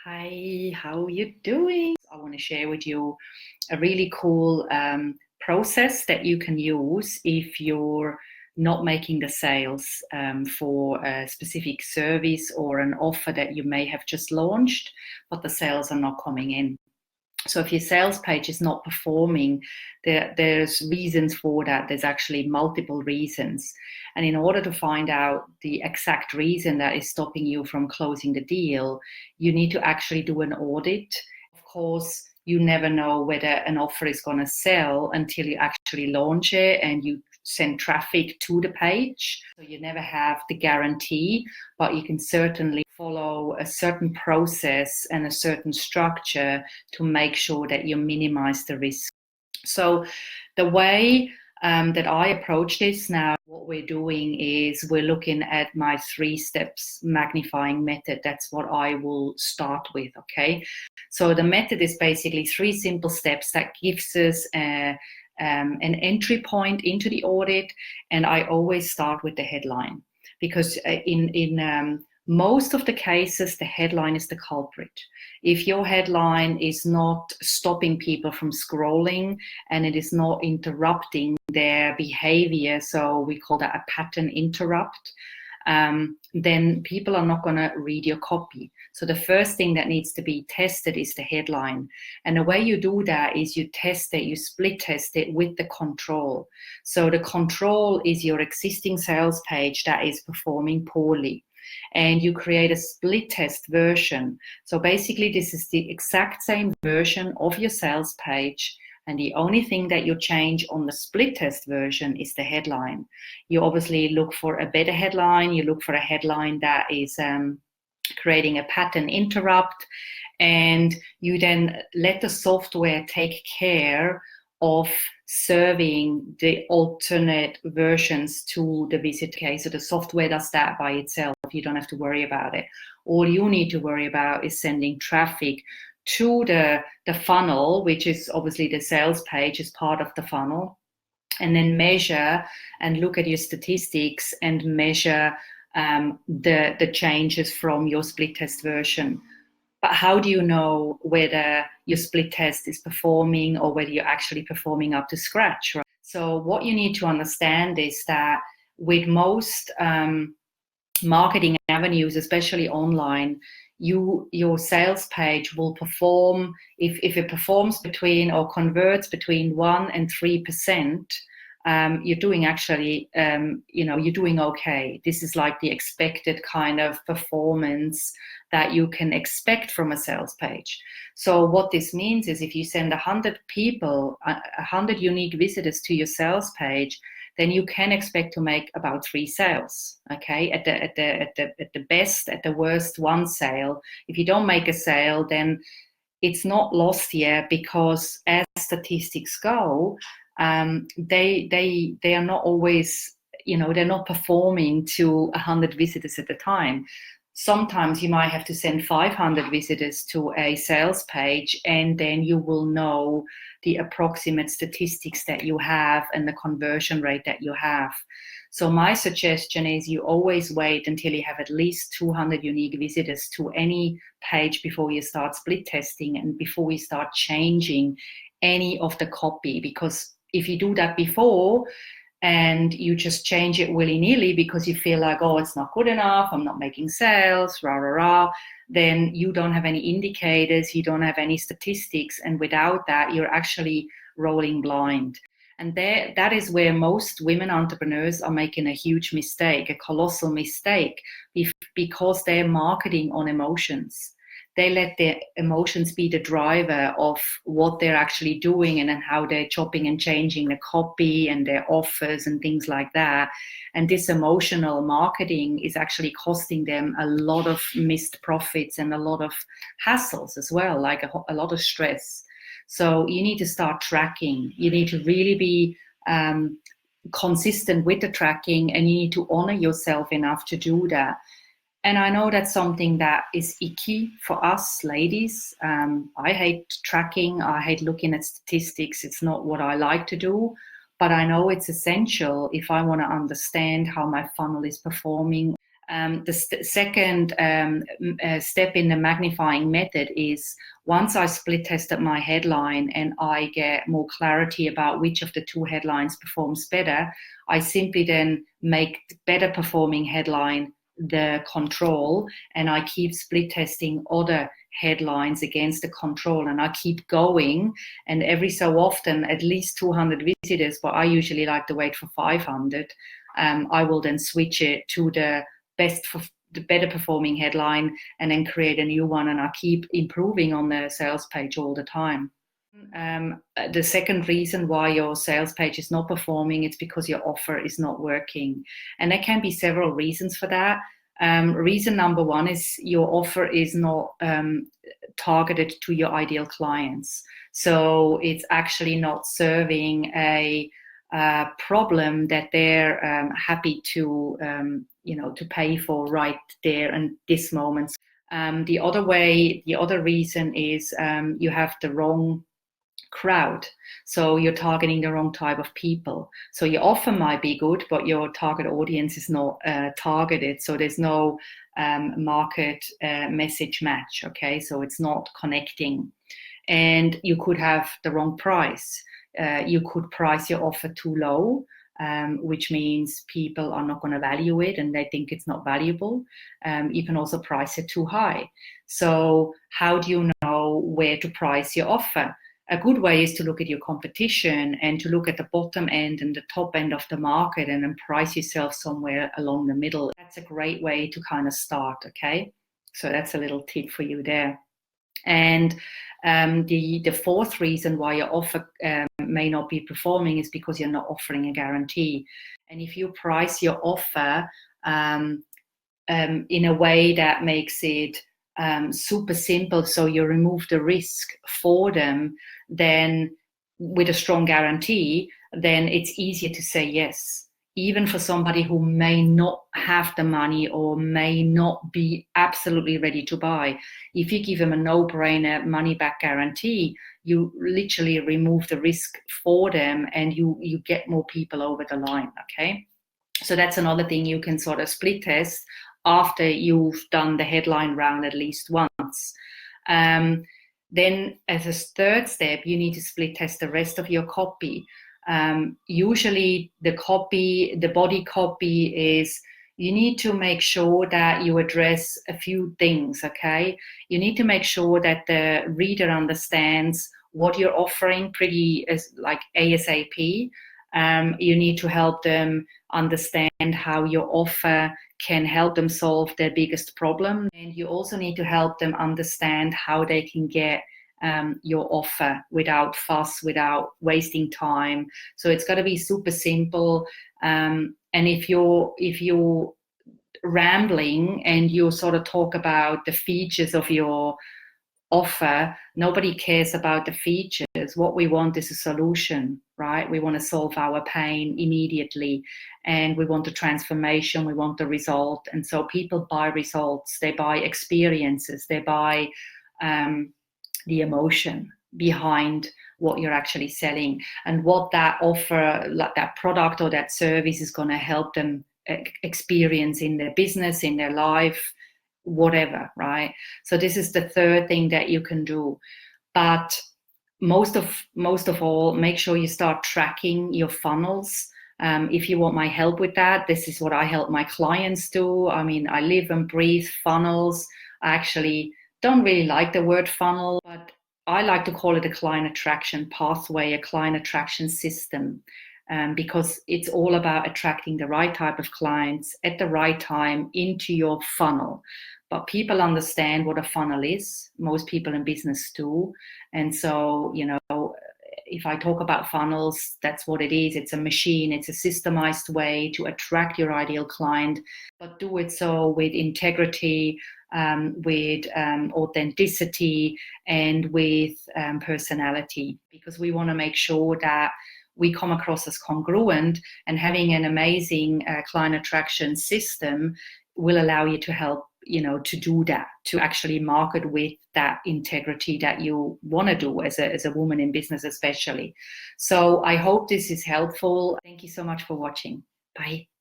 Hi, how you doing? I want to share with you a really cool process that you can use if you're not making the sales for a specific service or an offer that you may have just launched, but the sales are not coming in. So if your sales page is not performing, there's reasons for that. There's actually multiple reasons. And in order to find out the exact reason that is stopping you from closing the deal, you need to actually do an audit. Of course, you never know whether an offer is going to sell until you actually launch it and you send traffic to the page. So you never have the guarantee, but you can certainly follow a certain process and a certain structure to make sure that you minimize the risk. So the way that I approach this now, what we're doing is we're looking at my 3 steps magnifying method. That's what I will start with, okay? So the method is basically 3 simple steps that gives us an entry point into the audit, and I always start with the headline because in most of the cases, the headline is the culprit. If your headline is not stopping people from scrolling and it is not interrupting their behavior, so we call that a pattern interrupt, then people are not going to read your copy. So the first thing that needs to be tested is the headline. And the way you do that is you test it, you split test it with the control. So the control is your existing sales page that is performing poorly. And you create a split test version. So basically this is the exact same version of your sales page, and the only thing that you change on the split test version is the headline. You obviously look for a better headline. You look for a headline that is creating a pattern interrupt, and you then let the software take care of serving the alternate versions to the visit case. So the software does that by itself. You don't have to worry about it. All you need to worry about is sending traffic to the funnel, which is obviously the sales page is part of the funnel, and then measure and look at your statistics and measure the changes from your split test version. But how do you know whether your split test is performing or whether you're actually performing up to scratch, right? So what you need to understand is that with most marketing avenues, especially online, your sales page will perform, if it performs between or converts between 1% and 3%, you're doing actually, you're doing okay. This is like the expected kind of performance that you can expect from a sales page. So what this means is if you send 100 people, 100 unique visitors to your sales page, then you can expect to make about 3 sales. Okay, at the best, at the worst, 1 sale. If you don't make a sale, then it's not lost yet, because as statistics go, they are not always, they're not performing to 100 visitors at a time. Sometimes you might have to send 500 visitors to a sales page, and then you will know the approximate statistics that you have and the conversion rate that you have. So my suggestion is you always wait until you have at least 200 unique visitors to any page before you start split testing and before you start changing any of the copy. Because if you do that before, and you just change it willy-nilly because you feel like, oh, it's not good enough, I'm not making sales, then you don't have any indicators, you don't have any statistics, and without that, you're actually rolling blind. And that is where most women entrepreneurs are making a huge mistake, a colossal mistake, because they're marketing on emotions. They let their emotions be the driver of what they're actually doing and then how they're chopping and changing the copy and their offers and things like that. And this emotional marketing is actually costing them a lot of missed profits and a lot of hassles as well, like a lot of stress. So you need to start tracking. You need to really be consistent with the tracking, and you need to honor yourself enough to do that. And I know that's something that is icky for us ladies. I hate tracking. I hate looking at statistics. It's not what I like to do. But I know it's essential if I want to understand how my funnel is performing. The second step in the magnifying method is, once I split tested my headline and I get more clarity about which of the two headlines performs better, I simply then make the better performing headline the control, and I keep split testing other headlines against the control, and I keep going. And every so often, at least 200 visitors, but I usually like to wait for 500. I will then switch it to the better performing headline and then create a new one, and I keep improving on the sales page all the time. The second reason why your sales page is not performing, it's because your offer is not working. And there can be several reasons for that. Reason number one is your offer is not targeted to your ideal clients. So it's actually not serving a problem that they're happy to pay for right there and this moment. The other reason is you have the wrong crowd. So you're targeting the wrong type of people. So your offer might be good, but your target audience is not targeted. So there's no market message match. Okay, so it's not connecting. And you could have the wrong price. You could price your offer too low, which means people are not going to value it and they think it's not valuable. You can also price it too high. So how do you know where to price your offer? A good way is to look at your competition and to look at the bottom end and the top end of the market and then price yourself somewhere along the middle. That's a great way to kind of start, okay? So that's a little tip for you there. And the fourth reason why your offer may not be performing is because you're not offering a guarantee. And if you price your offer in a way that makes it super simple, so you remove the risk for them, then with a strong guarantee, then it's easier to say yes, even for somebody who may not have the money or may not be absolutely ready to buy. If you give them a no-brainer money-back guarantee, you literally remove the risk for them and you get more people over the line, okay? So that's another thing you can sort of split test after you've done the headline round at least once. Then as a third step, you need to split test the rest of your copy. Usually the body copy is, you need to make sure that you address a few things, okay? You need to make sure that the reader understands what you're offering pretty like ASAP. You need to help them understand how your offer can help them solve their biggest problem. And you also need to help them understand how they can get your offer without fuss, without wasting time. So it's got to be super simple. And if you're rambling and you sort of talk about the features of your offer, nobody cares about the features. What we want is a solution, right? We want to solve our pain immediately, and we want the transformation, we want the result. And so people buy results, they buy experiences, they buy the emotion behind what you're actually selling, and what that offer, like that product or that service, is going to help them experience in their business, in their life, whatever, right? So this is the third thing that you can do. But most of all, make sure you start tracking your funnels. If you want my help with that, this is what I help my clients do. I mean, I live and breathe funnels. I actually don't really like the word funnel, but I like to call it a client attraction pathway, a client attraction system. Because it's all about attracting the right type of clients at the right time into your funnel. But people understand what a funnel is. Most people in business do. And so, if I talk about funnels, that's what it is. It's a machine. It's a systemized way to attract your ideal client, but do it so with integrity, with authenticity, and with personality, because we want to make sure that we come across as congruent, and having an amazing client attraction system will allow you to help, to do that, to actually market with that integrity that you want to do as a woman in business, especially. So I hope this is helpful. Thank you so much for watching. Bye.